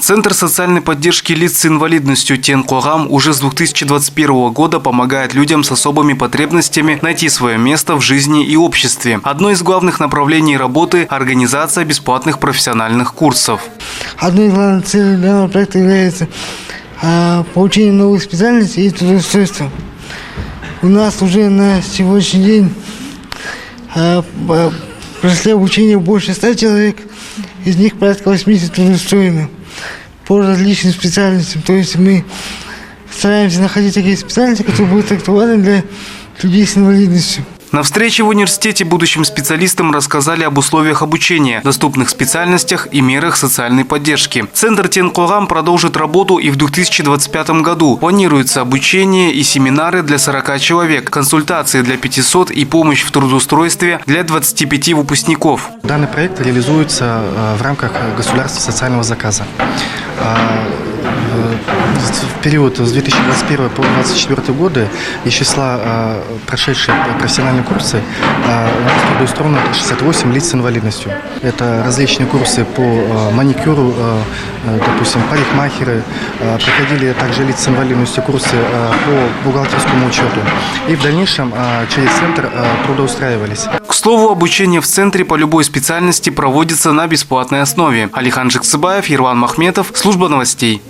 Центр социальной поддержки лиц с инвалидностью Тен-Когам уже с 2021 года помогает людям с особыми потребностями найти свое место в жизни и обществе. Одно из главных направлений работы – организация бесплатных профессиональных курсов. Одной из главных целей данного проекта является получение новых специальностей и трудоустройства. У нас уже на сегодняшний день прошли обучение больше 100 человек, из них порядка 80 трудоустроены по различным специальностям. То есть мы стараемся находить такие специальности, которые будут актуальны для людей с инвалидностью. На встрече в университете будущим специалистам рассказали об условиях обучения, доступных специальностях и мерах социальной поддержки. Центр Тен-Когам продолжит работу и в 2025 году. Планируется обучение и семинары для 40 человек, консультации для 500 и помощь в трудоустройстве для 25 выпускников. Данный проект реализуется в рамках государственного социального заказа. В период с 2021 по 2024 годы из числа прошедших профессиональные курсы у нас трудоустроено 68 лиц с инвалидностью. Это различные курсы по маникюру, допустим, парикмахеры. Проходили также лица с инвалидностью курсы по бухгалтерскому учету. И в дальнейшем через центр трудоустраивались. К слову, обучение в центре по любой специальности проводится на бесплатной основе. Алихан Жексыбаев, Ерлан Махметов, служба новостей.